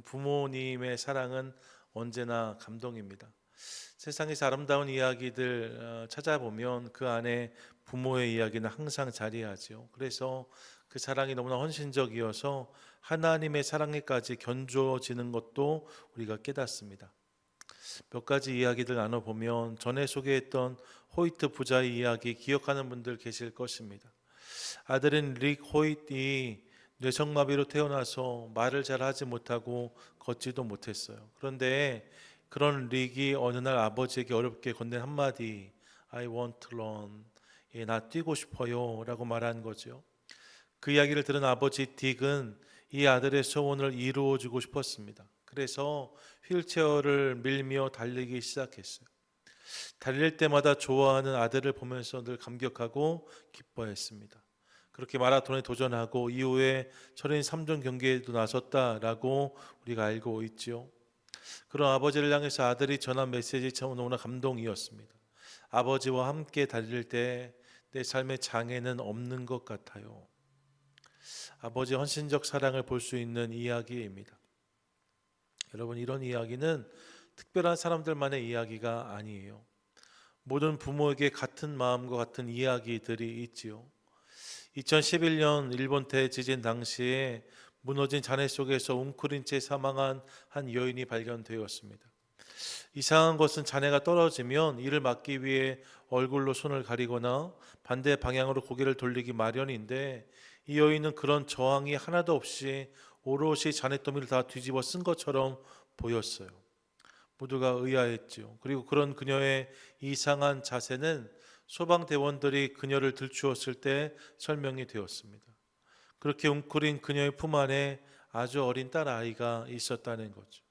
부모님의 사랑은 언제나 감동입니다. 세상에서 아름다운 이야기들 찾아보면 그 안에 부모의 이야기는 항상 자리하죠. 그래서 그 사랑이 너무나 헌신적이어서 하나님의 사랑에까지 견주어지는 것도 우리가 깨닫습니다. 몇 가지 이야기들 나눠보면 전에 소개했던 호이트 부자의 이야기 기억하는 분들 계실 것입니다. 아들인 릭 호이트이 뇌성마비로 태어나서 말을 잘 하지 못하고 걷지도 못했어요. 그런데 그런 릭이 어느 날 아버지에게 어렵게 건넨 한마디 I want to run, 나 뛰고 싶어요 라고 말한 거죠. 그 이야기를 들은 아버지 딕은 이 아들의 소원을 이루어주고 싶었습니다. 그래서 휠체어를 밀며 달리기 시작했어요. 달릴 때마다 좋아하는 아들을 보면서 늘 감격하고 기뻐했습니다. 그렇게 마라톤에 도전하고 이후에 철인 3종 경기에도 나섰다라고 우리가 알고 있지요. 그런 아버지를 향해서 아들이 전한 메시지 참 너무나 감동이었습니다. 아버지와 함께 달릴 때 내 삶의 장애는 없는 것 같아요. 아버지의 헌신적 사랑을 볼 수 있는 이야기입니다. 여러분, 이런 이야기는 특별한 사람들만의 이야기가 아니에요. 모든 부모에게 같은 마음과 같은 이야기들이 있지요. 2011년 일본 대지진 당시에 무너진 잔해 속에서 웅크린 채 사망한 한 여인이 발견되었습니다. 이상한 것은 잔해가 떨어지면 이를 막기 위해 얼굴로 손을 가리거나 반대 방향으로 고개를 돌리기 마련인데 이 여인은 그런 저항이 하나도 없이 오롯이 잔해더미를 다 뒤집어 쓴 것처럼 보였어요. 모두가 의아했지요. 그리고 그런 그녀의 이상한 자세는 소방대원들이 그녀를 들추었을 때 설명이 되었습니다. 그렇게 웅크린 그녀의 품 안에 아주 어린 딸 아이가 있었다는 거죠.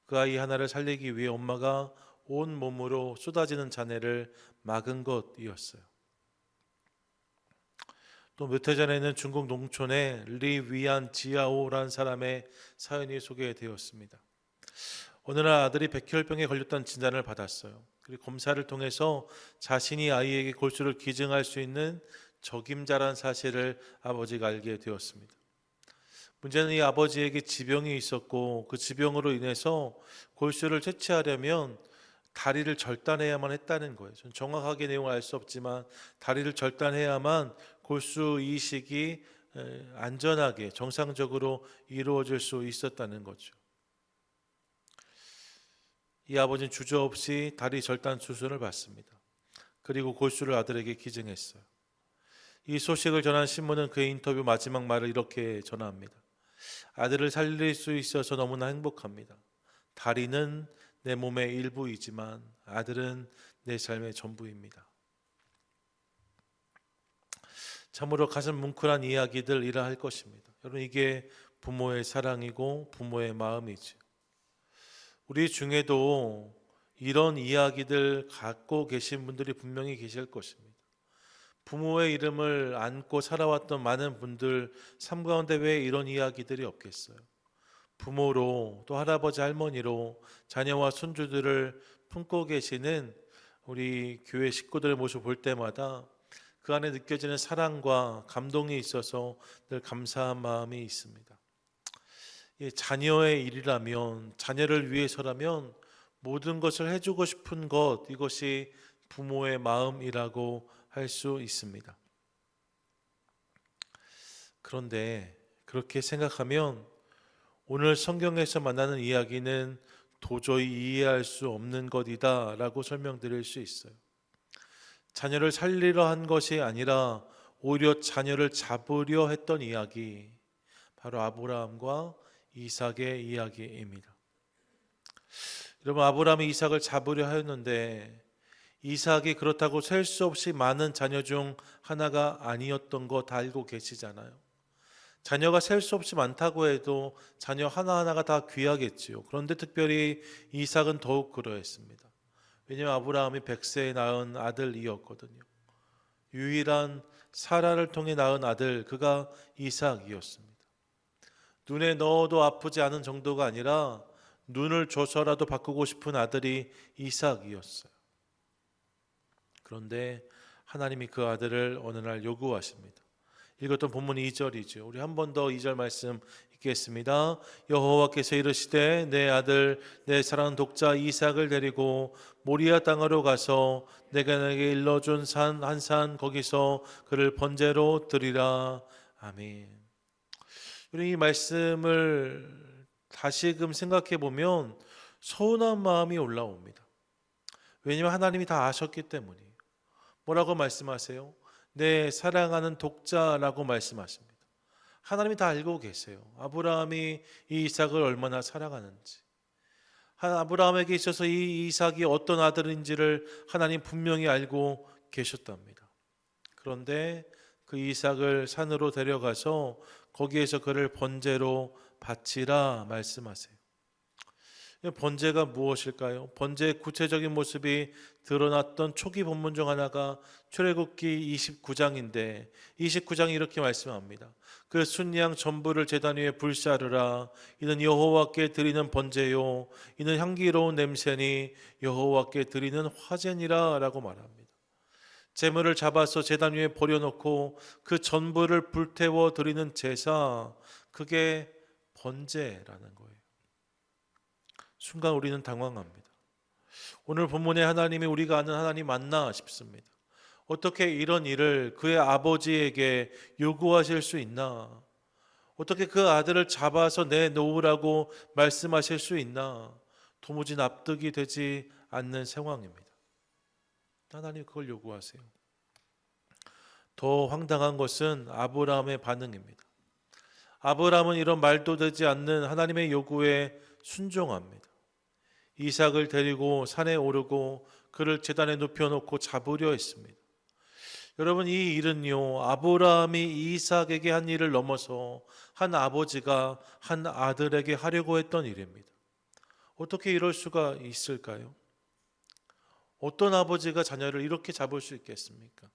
그 아이 하나를 살리기 위해 엄마가 온 몸으로 쏟아지는 잔해를 막은 것이었어요. 또 몇 해 전에는 중국 농촌에 리 위안 지아오라는 사람의 사연이 소개되었습니다. 어느 날 아들이 백혈병에 걸렸다는 진단을 받았어요. 그리고 검사를 통해서 자신이 아이에게 골수를 기증할 수 있는 적임자란 사실을 아버지가 알게 되었습니다. 문제는 이 아버지에게 지병이 있었고 그 지병으로 인해서 골수를 채취하려면 다리를 절단해야만 했다는 거예요. 전 정확하게 내용을 알 수 없지만 다리를 절단해야만 골수 이식이 안전하게 정상적으로 이루어질 수 있었다는 거죠. 이 아버지는 주저없이 다리 절단 수술을 받습니다. 그리고 골수를 아들에게 기증했어요. 이 소식을 전한 신문은 그의 인터뷰 마지막 말을 이렇게 전합니다. 아들을 살릴 수 있어서 너무나 행복합니다. 다리는 내 몸의 일부이지만 아들은 내 삶의 전부입니다. 참으로 가슴 뭉클한 이야기들이라 할 것입니다. 여러분, 이게 부모의 사랑이고 부모의 마음이죠. 우리 중에도 이런 이야기들 갖고 계신 분들이 분명히 계실 것입니다. 부모의 이름을 안고 살아왔던 많은 분들 삶 가운데 왜 이런 이야기들이 없겠어요? 부모로 또 할아버지 할머니로 자녀와 손주들을 품고 계시는 우리 교회 식구들의 모습을 볼 때마다 그 안에 느껴지는 사랑과 감동이 있어서 늘 감사한 마음이 있습니다. 자녀의 일이라면, 자녀를 위해서라면 모든 것을 해주고 싶은 것, 이것이 부모의 마음이라고 할 수 있습니다. 그런데 그렇게 생각하면 오늘 성경에서 만나는 이야기는 도저히 이해할 수 없는 것이다 라고 설명드릴 수 있어요. 자녀를 살리려 한 것이 아니라 오히려 자녀를 잡으려 했던 이야기, 바로 아브라함과 이삭의 이야기입니다. 여러분, 아브라함이 이삭을 잡으려 하였는데 이삭이 그렇다고 셀 수 없이 많은 자녀 중 하나가 아니었던 거 다 알고 계시잖아요. 자녀가 셀 수 없이 많다고 해도 자녀 하나하나가 다 귀하겠지요. 그런데 특별히 이삭은 더욱 그러했습니다. 왜냐하면 아브라함이 100세에 낳은 아들이었거든요. 유일한 사라를 통해 낳은 아들, 그가 이삭이었습니다. 눈에 넣어도 아프지 않은 정도가 아니라 눈을 줘서라도 바꾸고 싶은 아들이 이삭이었어요. 그런데 하나님이 그 아들을 어느 날 요구하십니다. 읽었던 본문 2절이죠. 우리 한 번 더 2절 말씀 읽겠습니다. 여호와께서 이르시되 내 아들 내 사랑하는 독자 이삭을 데리고 모리아 땅으로 가서 내가 내게 일러준 산 한 산 거기서 그를 번제로 드리라. 아멘. 우리 이 말씀을 다시금 생각해 보면 서운한 마음이 올라옵니다. 왜냐하면 하나님이 다 아셨기 때문이에요. 뭐라고 말씀하세요? 내 사랑하는 독자라고 말씀하십니다. 하나님이 다 알고 계세요. 아브라함이 이 이삭을 얼마나 사랑하는지, 아브라함에게 있어서 이 이삭이 어떤 아들인지를 하나님 분명히 알고 계셨답니다. 그런데 그 이삭을 산으로 데려가서 거기에서 그를 번제로 바치라 말씀하세요. 번제가 무엇일까요? 번제의 구체적인 모습이 드러났던 초기 본문 중 하나가 출애굽기 29장인데 29장이 이렇게 말씀합니다. 그 순양 전부를 제단 위에 불사르라. 이는 여호와께 드리는 번제요 이는 향기로운 냄새니 여호와께 드리는 화제니라 라고 말합니다. 제물을 잡아서 제단 위에 버려놓고 그 전부를 불태워 드리는 제사, 그게 번제라는 거예요. 순간 우리는 당황합니다. 오늘 본문에 하나님이 우리가 아는 하나님 맞나 싶습니다. 어떻게 이런 일을 그의 아버지에게 요구하실 수 있나? 어떻게 그 아들을 잡아서 내놓으라고 말씀하실 수 있나? 도무지 납득이 되지 않는 상황입니다. 하나님 그걸 요구하세요. 더 황당한 것은 아브라함의 반응입니다. 아브라함은 이런 말도 되지 않는 하나님의 요구에 순종합니다. 이삭을 데리고 산에 오르고 그를 제단에 눕혀놓고 잡으려 했습니다. 여러분, 이 일은요, 아브라함이 이삭에게 한 일을 넘어서 한 아버지가 한 아들에게 하려고 했던 일입니다. 어떻게 이럴 수가 있을까요? 어떤 아버지가 자녀를 이렇게 잡을 수 있겠습니까?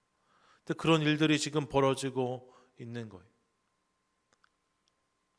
근데 그런 일들이 지금 벌어지고 있는 거예요.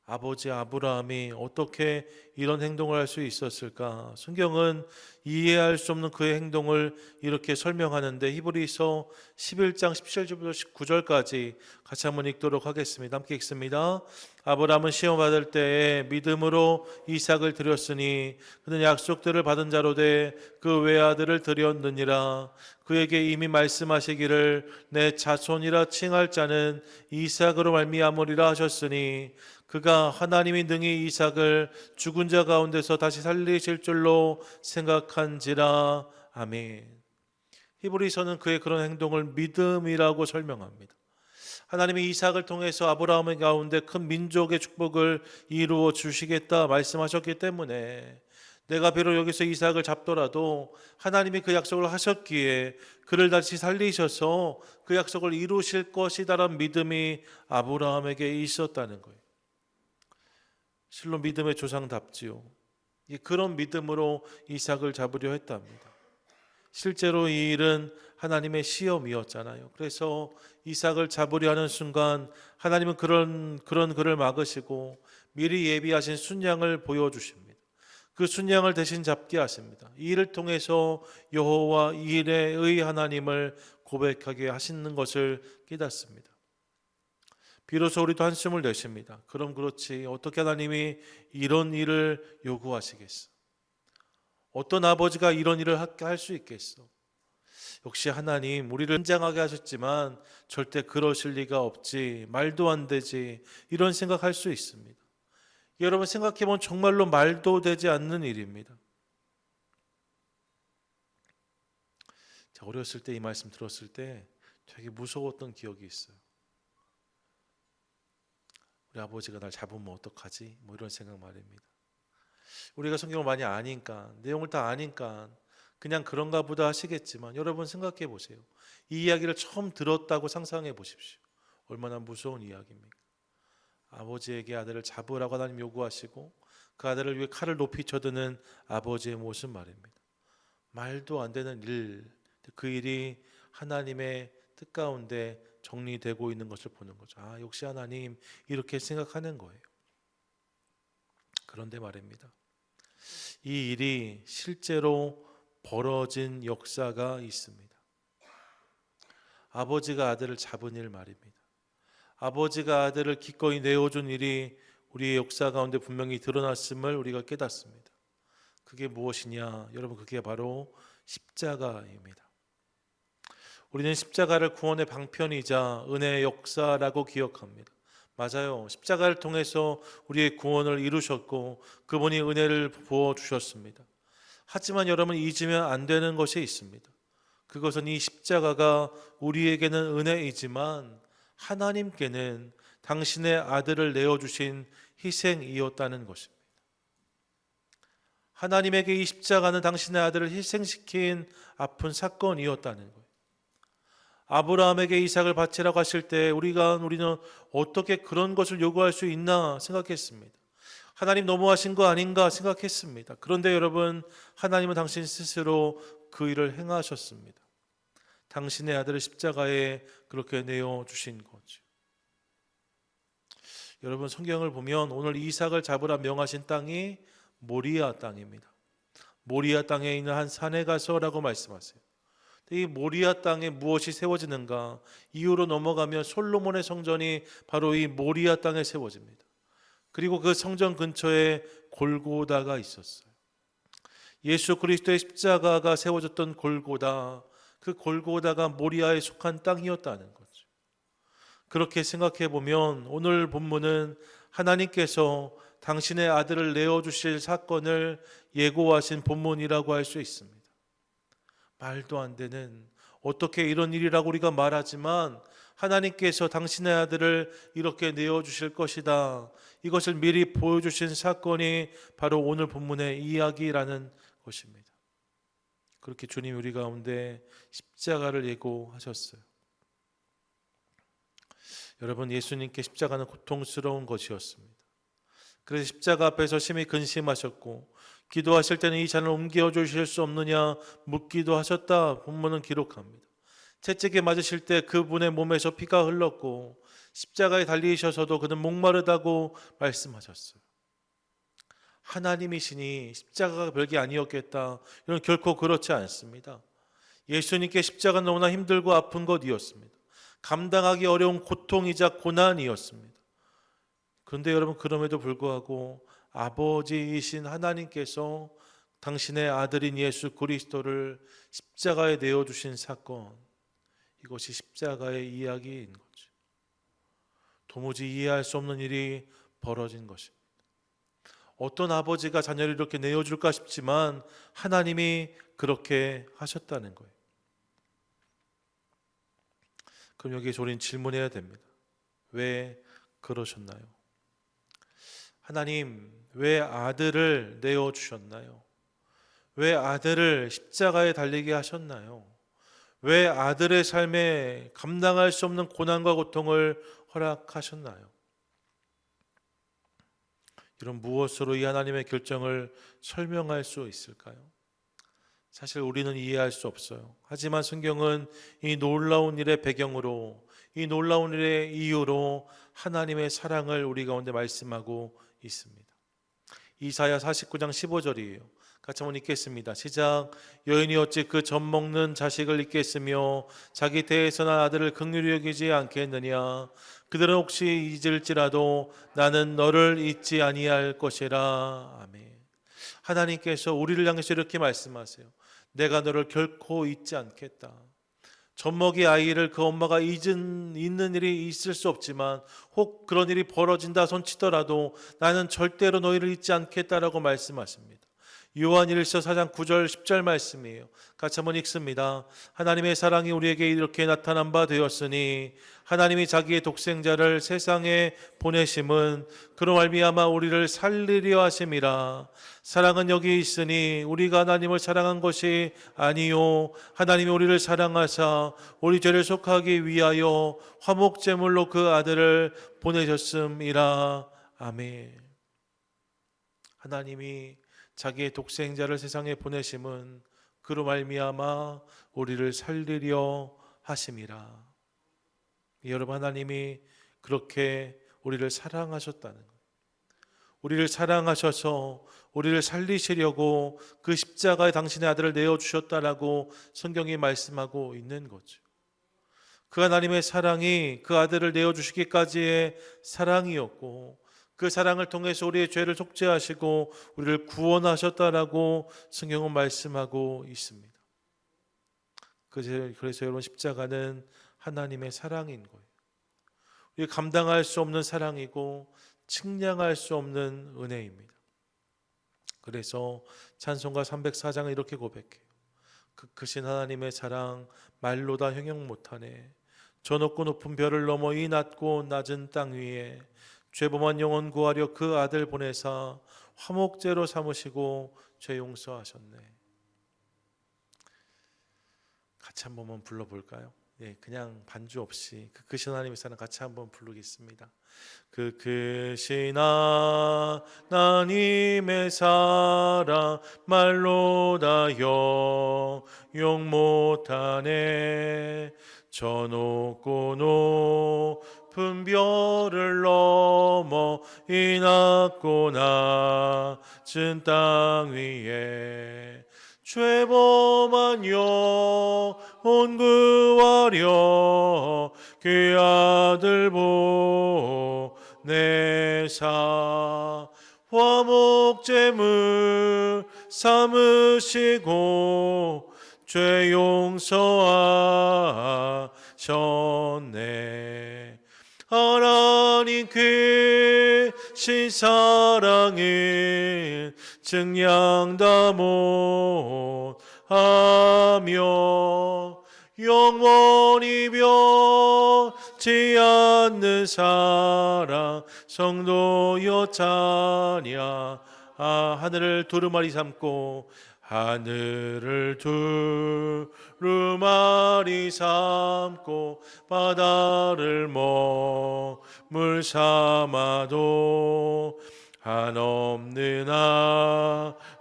아버지 아브라함이 어떻게 이런 행동을 할 수 있었을까? 성경은 이해할 수 없는 그의 행동을 이렇게 설명하는데 히브리서 11장 17절부터 19절까지 같이 한번 읽도록 하겠습니다. 함께 읽습니다. 아브라함은 시험 받을 때에 믿음으로 이삭을 드렸으니 그는 약속들을 받은 자로 돼 그 외아들을 드렸느니라. 그에게 이미 말씀하시기를 내 자손이라 칭할 자는 이삭으로 말미암으리라 하셨으니 그가 하나님이 능히 이삭을 죽은 자 가운데서 다시 살리실 줄로 생각한지라. 아멘. 히브리서는 그의 그런 행동을 믿음이라고 설명합니다. 하나님이 이삭을 통해서 아브라함의 가운데 큰 민족의 축복을 이루어 주시겠다 말씀하셨기 때문에 내가 비록 여기서 이삭을 잡더라도 하나님이 그 약속을 하셨기에 그를 다시 살리셔서 그 약속을 이루실 것이다라는 믿음이 아브라함에게 있었다는 거예요. 실로 믿음의 조상답지요. 그런 믿음으로 이삭을 잡으려 했답니다. 실제로 이 일은 하나님의 시험이었잖아요. 그래서 이삭을 잡으려 하는 순간 하나님은 그런 그를 막으시고 미리 예비하신 순양을 보여주십니다. 그 순양을 대신 잡게 하십니다. 이 일을 통해서 여호와 이레의 하나님을 고백하게 하시는 것을 깨닫습니다. 비로소 우리도 한숨을 내쉽니다. 그럼 그렇지, 어떻게 하나님이 이런 일을 요구하시겠어? 어떤 아버지가 이런 일을 할 수 있겠어? 역시 하나님 우리를 현장하게 하셨지만 절대 그러실 리가 없지, 말도 안 되지, 이런 생각할 수 있습니다. 여러분, 생각해보면 정말로 말도 되지 않는 일입니다. 어렸을 때 이 말씀 들었을 때 되게 무서웠던 기억이 있어요. 우리 아버지가 날 잡으면 어떡하지? 뭐 이런 생각 말입니다. 우리가 성경을 많이 아니까, 내용을 다 아니까 그냥 그런가 보다 하시겠지만 여러분 생각해 보세요. 이 이야기를 처음 들었다고 상상해 보십시오. 얼마나 무서운 이야기입니까? 아버지에게 아들을 잡으라고 하나님 요구하시고 그 아들을 위해 칼을 높이 쳐드는 아버지의 모습 말입니다. 말도 안 되는 일, 그 일이 하나님의 뜻 가운데 정리되고 있는 것을 보는 거죠. 아, 역시 하나님 이렇게 생각하는 거예요. 그런데 말입니다. 이 일이 실제로 벌어진 역사가 있습니다. 아버지가 아들을 잡은 일 말입니다. 아버지가 아들을 기꺼이 내어준 일이 우리의 역사 가운데 분명히 드러났음을 우리가 깨닫습니다. 그게 무엇이냐? 여러분, 그게 바로 십자가입니다. 우리는 십자가를 구원의 방편이자 은혜의 역사라고 기억합니다. 맞아요. 십자가를 통해서 우리의 구원을 이루셨고 그분이 은혜를 부어주셨습니다. 하지만 여러분, 잊으면 안 되는 것이 있습니다. 그것은 이 십자가가 우리에게는 은혜이지만 하나님께는 당신의 아들을 내어주신 희생이었다는 것입니다. 하나님에게 이 십자가는 당신의 아들을 희생시킨 아픈 사건이었다는 거예요. 아브라함에게 이삭을 바치라고 하실 때 우리는 어떻게 그런 것을 요구할 수 있나 생각했습니다. 하나님 너무하신 거 아닌가 생각했습니다. 그런데 여러분, 하나님은 당신 스스로 그 일을 행하셨습니다. 당신의 아들을 십자가에 그렇게 내어주신 거죠. 여러분, 성경을 보면 오늘 이삭을 잡으라 명하신 땅이 모리아 땅입니다. 모리아 땅에 있는 한 산에 가서라고 말씀하세요. 이 모리아 땅에 무엇이 세워지는가? 이후로 넘어가면 솔로몬의 성전이 바로 이 모리아 땅에 세워집니다. 그리고 그 성전 근처에 골고다가 있었어요. 예수 그리스도의 십자가가 세워졌던 골고다, 그 골고다가 모리아에 속한 땅이었다는 거죠. 그렇게 생각해 보면 오늘 본문은 하나님께서 당신의 아들을 내어주실 사건을 예고하신 본문이라고 할 수 있습니다. 말도 안 되는, 어떻게 이런 일이라고 우리가 말하지만 하나님께서 당신의 아들을 이렇게 내어주실 것이다, 이것을 미리 보여주신 사건이 바로 오늘 본문의 이야기라는 것입니다. 그렇게 주님 우리 가운데 십자가를 예고하셨어요. 여러분, 예수님께 십자가는 고통스러운 것이었습니다. 그래서 십자가 앞에서 심히 근심하셨고 기도하실 때는 이 잔을 옮겨주실 수 없느냐 묻기도 하셨다 본문은 기록합니다. 채찍에 맞으실 때 그분의 몸에서 피가 흘렀고 십자가에 달리셔서도 그는 목마르다고 말씀하셨어요. 하나님이시니 십자가가 별게 아니었겠다, 이런 결코 그렇지 않습니다. 예수님께 십자가는 너무나 힘들고 아픈 것이었습니다. 감당하기 어려운 고통이자 고난이었습니다. 그런데 여러분, 그럼에도 불구하고 아버지이신 하나님께서 당신의 아들인 예수 그리스도를 십자가에 내어주신 사건, 이것이 십자가의 이야기인 거죠. 도무지 이해할 수 없는 일이 벌어진 것입니다. 어떤 아버지가 자녀를 이렇게 내어줄까 싶지만 하나님이 그렇게 하셨다는 거예요. 그럼 여기에 우리는 질문해야 됩니다. 왜 그러셨나요? 하나님, 왜 아들을 내어주셨나요? 왜 아들을 십자가에 달리게 하셨나요? 왜 아들의 삶에 감당할 수 없는 고난과 고통을 허락하셨나요? 이런 무엇으로 이 하나님의 결정을 설명할 수 있을까요? 사실 우리는 이해할 수 없어요. 하지만 성경은 이 놀라운 일의 배경으로, 이 놀라운 일의 이유로 하나님의 사랑을 우리 가운데 말씀하고 있습니다. 이사야 49장 15절이에요. 같이 한번 읽겠습니다. 시작. 여인이 어찌 그 젖 먹는 자식을 잊겠으며 자기 태에서 난 아들을 긍휼히 여기지 않겠느냐. 그들은 혹시 잊을지라도 나는 너를 잊지 아니할 것이라. 아멘. 하나님께서 우리를 향해서 이렇게 말씀하세요. 내가 너를 결코 잊지 않겠다. 젖먹이 아이를 그 엄마가 잊는 일이 있을 수 없지만 혹 그런 일이 벌어진다 손치더라도 나는 절대로 너희를 잊지 않겠다라고 말씀하십니다. 요한일서 4장 9절 10절 말씀이에요. 같이 한번 읽습니다. 하나님의 사랑이 우리에게 이렇게 나타난 바 되었으니 하나님이 자기의 독생자를 세상에 보내심은 그로 말미암아 우리를 살리려 하심이라. 사랑은 여기 있으니 우리가 하나님을 사랑한 것이 아니요 하나님이 우리를 사랑하사 우리 죄를 속하기 위하여 화목제물로 그 아들을 보내셨음이라. 아멘. 하나님이 자기의 독생자를 세상에 보내심은 그로 말미암아 우리를 살리려 하심이라. 여러분, 하나님이 그렇게 우리를 사랑하셨다는 거예요. 우리를 사랑하셔서 우리를 살리시려고 그 십자가에 당신의 아들을 내어주셨다라고 성경이 말씀하고 있는 거죠. 그 하나님의 사랑이 그 아들을 내어주시기까지의 사랑이었고 그 사랑을 통해서 우리의 죄를 속죄하시고 우리를 구원하셨다라고 성경은 말씀하고 있습니다. 그래서 여러분, 십자가는 하나님의 사랑인 거예요. 우리가 감당할 수 없는 사랑이고 측량할 수 없는 은혜입니다. 그래서 찬송가 304장은 이렇게 고백해요. 그 크신 하나님의 사랑 말로 다 형용 못하네. 저 높고 높은 별을 넘어 이 낮고 낮은 땅 위에 죄범한 영혼 구하려 그 아들 보내사 화목제로 삼으시고 죄 용서하셨네. 같이 한 번만 불러볼까요? 예, 그냥 반주 없이 그 크신 하나님의 사랑 같이 한번 부르겠습니다. 그 크신 하나님의 사랑 말로 다 형용 못하네. 저 높고 높은 별을 넘어 이 낮고 낮은 땅 위에 죄범한 영혼 구하려 그 아들 보내사 화목제물 삼으시고 죄 용서하셨네. 하나님 크신 사랑은 증량 다 못하며 영원히 변치 않는 사랑 성도여 찬양. 하늘을 두루마리 삼고 하늘을 두루마리 삼고 바다를 먹물 삼아도 한없는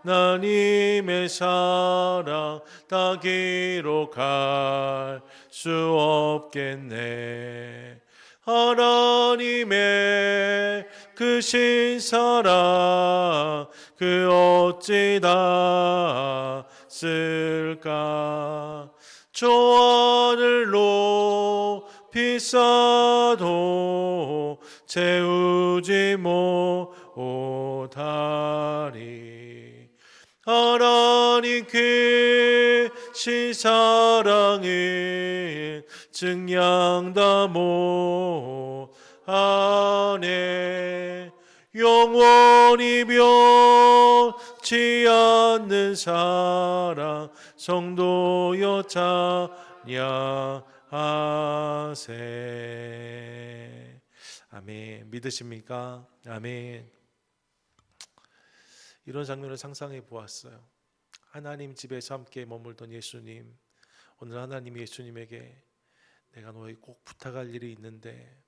하나님의 사랑 다 기록할 수 없겠네. 하나님의 크신 사랑 그 어찌 다 쓸까. 저 하늘 높이 쌓아도 채우지 못하리. 하나님 크신 사랑은 증량 다 못하네. 영원히 변치 않는 사랑 성도여 찬양하세. 아멘. 믿으십니까? 아멘. 이런 장면을 상상해 보았어요. 하나님 집에서 함께 머물던 예수님, 오늘 하나님이 예수님에게 내가 너에게 꼭 부탁할 일이 있는데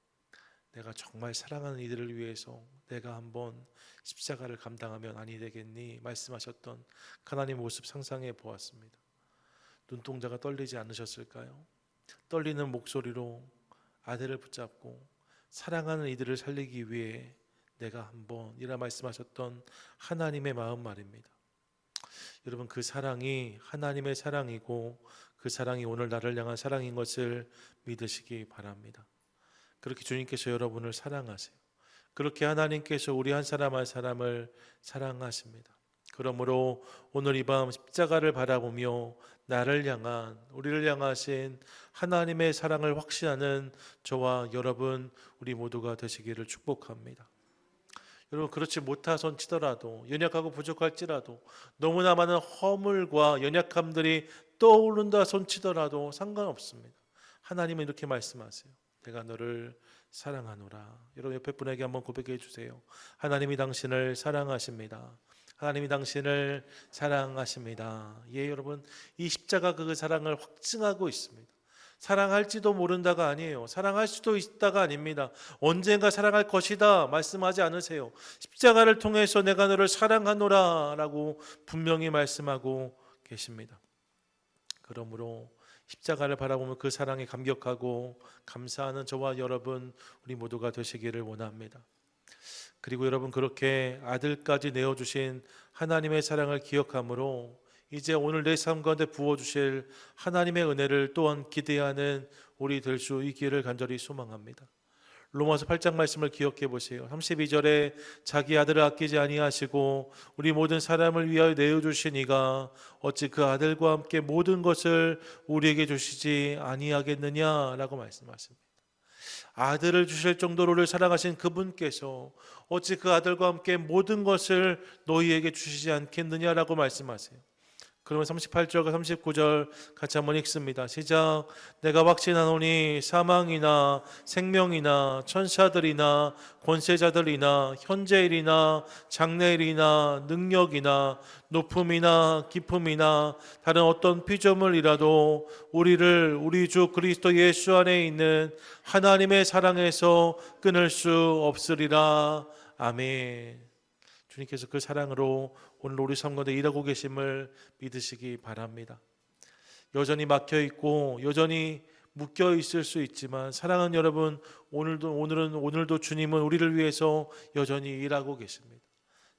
내가 정말 사랑하는 이들을 위해서 내가 한번 십자가를 감당하면 아니 되겠니? 말씀하셨던 하나님의 모습 상상해 보았습니다. 눈동자가 떨리지 않으셨을까요? 떨리는 목소리로 아들을 붙잡고 사랑하는 이들을 살리기 위해 내가 한번 이라 말씀하셨던 하나님의 마음 말입니다. 여러분, 그 사랑이 하나님의 사랑이고 그 사랑이 오늘 나를 향한 사랑인 것을 믿으시기 바랍니다. 그렇게 주님께서 여러분을 사랑하세요. 그렇게 하나님께서 우리 한 사람 한 사람을 사랑하십니다. 그러므로 오늘 이 밤 십자가를 바라보며 나를 향한, 우리를 향하신 하나님의 사랑을 확신하는 저와 여러분 우리 모두가 되시기를 축복합니다. 여러분, 그렇지 못하선 치더라도, 연약하고 부족할지라도, 너무나 많은 허물과 연약함들이 떠오른다 손치더라도 상관없습니다. 하나님은 이렇게 말씀하세요. 내가 너를 사랑하노라. 여러분, 옆에 분에게 한번 고백해 주세요. 하나님이 당신을 사랑하십니다. 하나님이 당신을 사랑하십니다. 예, 여러분, 이 십자가 그 사랑을 확증하고 있습니다. 사랑할지도 모른다가 아니에요. 사랑할 수도 있다가 아닙니다. 언젠가 사랑할 것이다 말씀하지 않으세요. 십자가를 통해서 내가 너를 사랑하노라 라고 분명히 말씀하고 계십니다. 그러므로 십자가를 바라보면 그 사랑에 감격하고 감사하는 저와 여러분 우리 모두가 되시기를 원합니다. 그리고 여러분, 그렇게 아들까지 내어주신 하나님의 사랑을 기억함으로 이제 오늘 내 삶 가운데 부어주실 하나님의 은혜를 또한 기대하는 우리 될 수 있기를 간절히 소망합니다. 로마서 8장 말씀을 기억해 보세요. 32절에 자기 아들을 아끼지 아니하시고 우리 모든 사람을 위하여 내어주시니가 어찌 그 아들과 함께 모든 것을 우리에게 주시지 아니하겠느냐라고 말씀하십니다. 아들을 주실 정도로 우리를 사랑하신 그분께서 어찌 그 아들과 함께 모든 것을 너희에게 주시지 않겠느냐라고 말씀하세요. 그러면 38절과 39절 같이 한번 읽습니다. 시작. 내가 확신하노니 사망이나 생명이나 천사들이나 권세자들이나 현재일이나 장래일이나 능력이나 높음이나 깊음이나 다른 어떤 피조물이라도 우리를 우리 주 그리스도 예수 안에 있는 하나님의 사랑에서 끊을 수 없으리라. 아멘. 주님께서 그 사랑으로 오늘 우리 삶 가운데 일하고 계심을 믿으시기 바랍니다. 여전히 막혀 있고 여전히 묶여 있을 수 있지만 사랑하는 여러분, 오늘도 주님은 우리를 위해서 여전히 일하고 계십니다.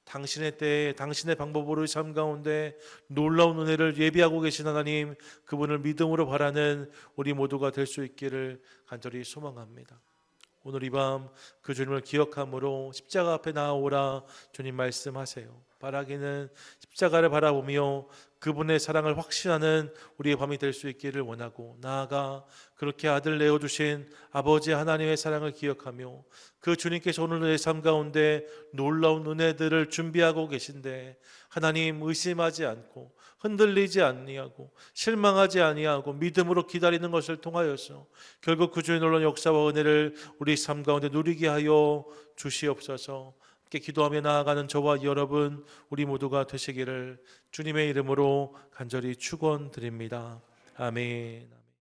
당신의 때에 당신의 방법으로 삶 가운데 놀라운 은혜를 예비하고 계신 하나님, 그분을 믿음으로 바라는 우리 모두가 될 수 있기를 간절히 소망합니다. 오늘 이 밤 그 주님을 기억함으로 십자가 앞에 나아오라 주님 말씀하세요. 바라기는 십자가를 바라보며 그분의 사랑을 확신하는 우리의 밤이 될 수 있기를 원하고, 나아가 그렇게 아들 내어주신 아버지 하나님의 사랑을 기억하며 그 주님께서 오늘 내 삶 가운데 놀라운 은혜들을 준비하고 계신데 하나님 의심하지 않고 흔들리지 아니하고 실망하지 아니하고 믿음으로 기다리는 것을 통하여서 결국 그 주의 놀라운 역사와 은혜를 우리 삶 가운데 누리게 하여 주시옵소서. 함께 기도하며 나아가는 저와 여러분 우리 모두가 되시기를 주님의 이름으로 간절히 축원드립니다. 아멘.